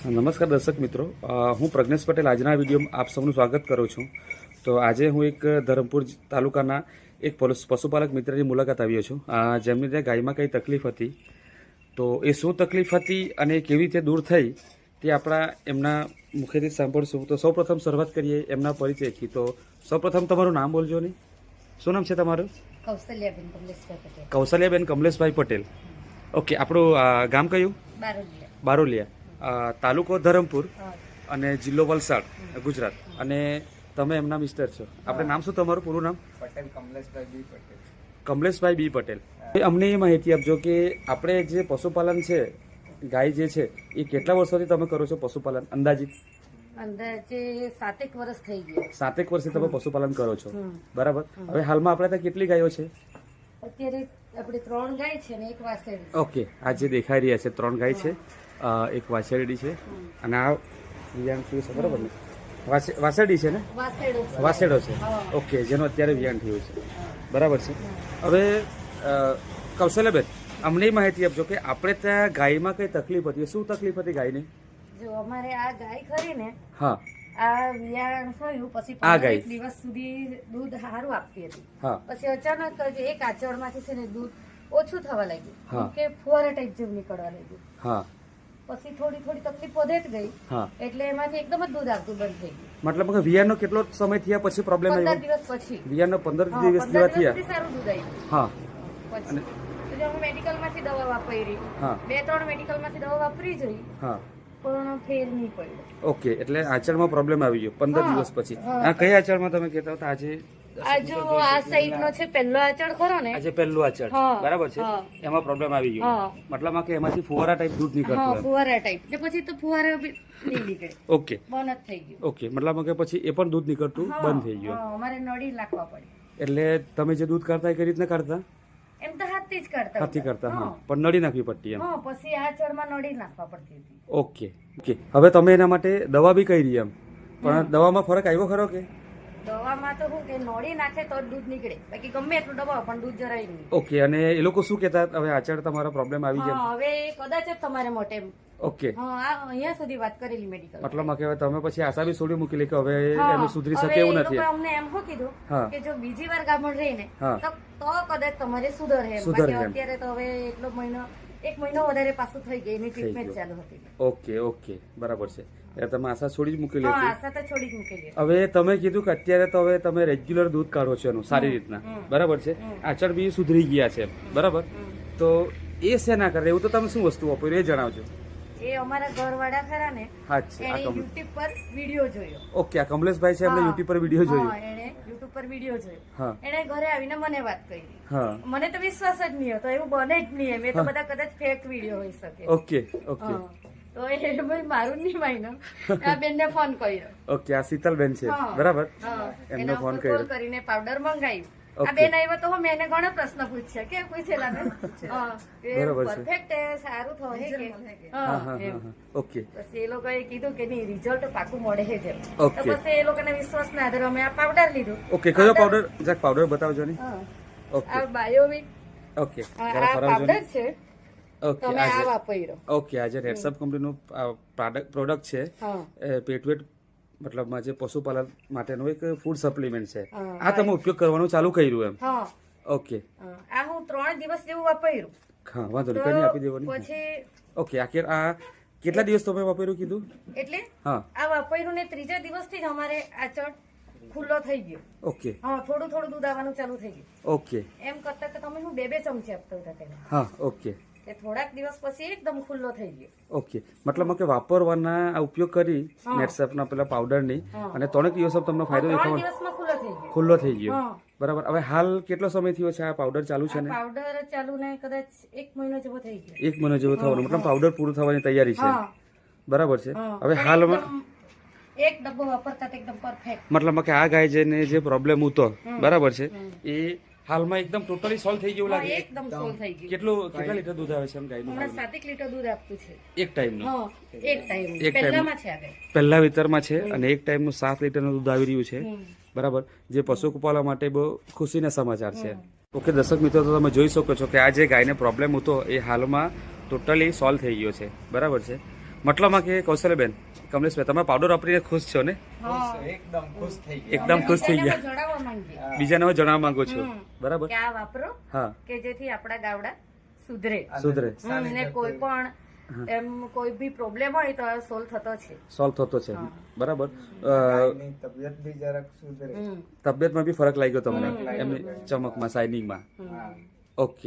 નમસ્કાર દર્શક મિત્રો, હું પ્રજ્ઞેશ પટેલ આજના વિડીયોમાં આપ સૌનું સ્વાગત કરું છું. તો આજે હું એક ધરમપુર તાલુકાના એક પશુપાલક મિત્રની મુલાકાત આવ્યો છું, જેમની ત્યાં ગાયમાં કંઈ તકલીફ હતી. તો એ શું તકલીફ હતી અને કેવી રીતે દૂર થઈ તે આપણા એમના મુખેથી સાંભળશું. તો સૌપ્રથમ શરૂઆત કરીએ એમના પરિચયથી. તો સૌપ્રથમ તમારું નામ બોલજો ને. શું નામ છે તમારું? કૌશલ્યાબેન કમલેશભાઈ પટેલ. ઓકે, આપણું ગામ કયું? બારોલિયા. તાલુકો ધરમપુર અને જિલ્લો વલસાડ, ગુજરાત. અને તમે એમના મિસ્ટર છો. આપણે નામ શું તમારું પૂરું નામ? પટેલ કમલેશભાઈ બી પટેલ. કમલેશભાઈ બી પટેલ. અમને એ માહિતી આપજો કે આપણે જે પશુપાલન છે, ગાય જે છે એ કેટલા વર્ષોથી તમે કરો છો પશુપાલન? અંદાજે 7 વર્ષ થઈ ગયા. 7 વર્ષથી તમે પશુપાલન કરો છો, બરાબર. હવે હાલમાં આપણે ત્યાં કેટલી ગાયો છે? અત્યારે આપણે 3 ગાય છે ને 1 વાસળી. ઓકે, આ જે દેખાઈ રહ્યા છે 3 ગાય છે, એક વાછરડી છે અને આ વિયાણ થયું છે, બરાબર ને? વાછરડી છે ને? વાછેડો છે. ઓકે, જેનો અત્યારે વિયાણ થયું છે, બરાબર છે. હવે કૌશલ્યાબેન, અમને માહિતી આપજો કે આપણે ત્યાં ગાયમાં કઈ તકલીફ હતી? શું તકલીફ હતી ગાયની? જો અમારે આ ગાય ખરી ને, હા, આ વિયાણ થયું પછી આ ગાય 15 દિવસ સુધી દૂધ સારું આપતી હતી. હા, પછી અચાનક જ એક આચળમાંથી છે ને દૂધ ઓછું થવા લાગ્યું, હા. કે ફુવારા ટાઈપ જેવું નીકળવા લાગ્યું. હા, પછી થોડી થોડી તકલીફ વધે જ ગઈ, હા. એટલે એમાંથી એકદમ જ દૂધ આવતું બંધ થઈ ગયું. મતલબ કે વિયાણનો કેટલો સમય થયા પછી પ્રોબ્લેમ 15 આવ્યો? દિવસ પછી. વિયાણનો 15 હા, દિવસ 15 જેવા દિવસ થયા. સુધી સારું દૂધ આવ્યું. હા, પછી પછી અમે મેડિકલમાંથી દવા વાપરી, હા. 2-3 મેડિકલમાંથી દવા વાપરી જોઈ, હા. પણ ફેર નહીં પડ્યો. ઓકે, એટલે આચળમાં પ્રોબ્લેમ આવી ગયો 15 હા, દિવસ પછી. હા. આ કઈ આચળમાં તમે કહેતા હતા? આજે આ જો આ સાઈડ નો છે પહેલો આચળ ખરો ને, આજે પહેલું આચળ, હા, બરાબર છે, હા. એમાં પ્રોબ્લેમ આવી ગયો. હા. મતલબમાં કે એમાંથી ફુવારા ટાઈપ દૂધ હા, નીકળતું એમ. ફુવારા ટાઈપ. ને પછી તો ફુવારા બી નહીં નીકળે, ઓકે, બંધ જ થઈ ગયું. ઓકે, મતલબમાં કે પછી એ પણ દૂધ નીકળતું હા, બંધ થઈ ગયું. હા, અમારે નળી નાખવા પડી. એટલે તમે જે દૂધ કાઢતા એ કઈ રીતના કાઢતા? એમ તો હાથથી જ કરતા હાથથી હતા. કરતા, હા, પણ નળી નાખવી પડતી એમ. હા, પછી આચળમાં નળી નાખવા પડતી હતી. Okay, okay. હવે તમે એના માટે દવા બી કરી એમ, પણ દવામાં ફરક આવ્યો ખરો કે? દવામાં તો શું કે નળી નાખે તો જ દૂધ નીકળે, બાકી ગમે એટલું દબાવો પણ દૂધ જરાય નહીં. ઓકે, અને એ લોકો શું કહેતા? હવે આચળ તમારો પ્રોબ્લેમ આવી ગયા? હા, હવે કદાચ જ તમારે મોટે. ઓકે, હા, આ અહીંયા સુધી વાત કરેલી મેડિકલ. મતલબમાં કે હવે તમે પછી આશા બી છોડી મૂકેલી કે હવે હા, એનું સુધરી હવે શકે એવું એ નથી. લોકોએ અમને એમ શું કીધું હા. કે જો બીજી વાર ગામડ રહી ને હા. તો કદાચ તમારે સુધરે એમ. સુધરે બાકી એમ. અત્યારે તો હવે એટલો મહિનો 1 મહિનો વધારે પાછું થઈ ગઈ, એની થઈ ટ્રીટમેન્ટ ગયું. ચાલુ હતી. ઓકે, ઓકે, બરાબર છે. એટલે તમે આશા છોડી જ મૂકેલી હા, હતી. આશા તો છોડી જ મૂકેલી. હવે તમે કીધું કે અત્યારે તો હવે તમે રેગ્યુલર દૂધ કાઢો છો એનું સારી રીતના, બરાબર છે. આચળ બી સુધરી ગયા છે, બરાબર. તો એ શેના કરે એવું? તો તમે શું વસ્તુ વાપર્યું એ જણાવજો. એ અમારા ઘરવાળા ખરા ને, હા છે, એને યુટ્યુબ પર વિડીયો જોયો. ઓકે, આ કમલેશભાઈ છે, એમને હા. યુટ્યુબ પર વિડીયો જોયો. હા, એને યુટ્યુબ પર વિડીયો જોયો. હા, એને ઘરે આવીને મને વાત કરી. હા. મને તો વિશ્વાસ જ નહીં હતો, એવું બને જ નહીં એમ. એ તો બધા કદાચ ફેક વિડીયો હોઈ શકે. ઓકે, ઓકે, હા. તો એ ભાઈ મારું નહીં માન્યું, આ બેનને ફોન કર્યો. ઓકે. આ શીતલબેન છે, હા. બરાબર. હા, એમને એના ફોન ઉપર કર્યો. કોલ કરીને પાવડર મંગાવ્યું. ઓકે. આ બેન આવ્યો તો મેં એને ઘણા પ્રશ્ન પૂછ્યા. કે પૂછેલા ને? હા, કે બરાબર છે. પરફેક્ટ સારું થશે કે? હા, હા, હા, એમ. હા. ઓકે, પછી એ લોકોએ કીધું કે નહીં, રિઝલ્ટ પાકું મળે છે જેમ. તો ઓકે. પછી એ લોકોને વિશ્વાસ ના આધારે અમે આ પાવડર લીધું. ઓકે. કયો પાવડર? જરાક પાવડર બતાવજો ને. હા. ઓકે, આ બાયોવિક, ઓકે, આ જરા ફરાવજો પાવડર ને. છે. ઓકે, તમે આ આજે વાપર્યો. ઓકે, આજે રેડસપ કંપનીનું પ્રોડક્ટ છે. હા. પેટવેટ મતલબમાં જે પશુપાલન માટેનું એક ફૂડ સપ્લિમેન્ટ છે. હા. આ તમે ઉપયોગ કરવાનું ચાલુ કર્યું એમ? હા. ઓકે, આ હું 3 દિવસ જેવું વાપર્યું. હા, વાંધો નહીં, તો કઈ આપી દેવાની. પછી ઓકે, આ કેટલા દિવસ તમે વાપર્યું કીધું? એટલે હા, આ વાપર્યું ને 3જા દિવસથી જ અમારે આચળ ખુલ્લો થઈ ગયો. ઓકે, હા, થોડું થોડું દૂધ આવવાનું ચાલુ થઈ ગયું. ઓકે, એમ કરતા કે તમે હું 2-2 ચમચી આપતા હતા પહેલા, હા, ઓકે, કે થોડાક દિવસ પછી એકદમ ખુલ્લો થઈ ગયો. ઓકે. મતલબમાં કે વાપરવાના આ ઉપયોગ કરી હા. નેટસપના પેલા પાવડરની હા. અને 3 દિવસમાં તમને ફાયદો 3 દેખાવાનો દિવસમાં ખુલ્લો થઈ ગયો. ખુલ્લો થઈ ગયો, હા. બરાબર. હવે હાલ કેટલો સમય થયો છે આ પાવડર ચાલુ છે આ ને? પાવડર ચાલુ ને કદાચ 1 મહિનો જેવો થઈ ગયો. 1 મહિનો જેવો થવાનો, મતલબ પાવડર પૂરું થવાની તૈયારી છે, હા, બરાબર છે. હા. હવે પણ હાલમાં એકદમ એક ડબ્બો વાપરતા તો એકદમ પરફેક્ટ. મતલબમાં કે આ ગાય જેને જે પ્રોબ્લેમ હતો, બરાબર છે, એ હાલમાં એકદમ ટોટલી સોલ્વ થઈ ગયું લાગે. એકદમ સોલ થઈ ગયું. કેટલા લીટર દૂધ આવે છે એમ ગાયનું? હમણાં 7 લીટર દૂધ આપતું છે. એક ટાઈમનું હા, એક ટાઈમ એક ટાઈમ. પહેલામાં છે આ ગાય. પહેલા વિતરમાં છે અને એક ટાઈમનું 7 લીટરનું દૂધ આવી રહ્યું છે, બરાબર. જે પશુપાલન માટે બહુ ખુશીના સમાચાર છે. ઓકે દર્શક મિત્રો, તો તમે જોઈ શકો છો કે આ જે ગાયને પ્રોબ્લેમ હતો એ હાલમાં ટોટલી સોલ્વ થઈ ગયો છે, બરાબર છે. મતલબમાં કે કૌશલ્યબેન, કમલેશભાઈ, તમે પાવડર વાપરીને ખુશ છો ને? એકદમ ખુશ થઈ ગયા. એકદમ ખુશ થઈ ગયા. જણાવવા માંગીએ બીજાને હું જણાવવા માંગુ છું. બરાબર. કે આ વાપરો હા, કે જેથી આપણા ગાવડા સુધરે. સુધરે. ને કોઈ પણ એમ કોઈ બી પ્રોબ્લેમ હોય તો સોલ્વ થતો છે. સોલ્વ થતો છે. બરાબર. ગાયની તબિયત બી જરાક સુધરે. તબિયતમાં બી ફરક લાગ્યો તમને એમની ચમકમાં, શાઇનિંગમાં? હા. ઓકે.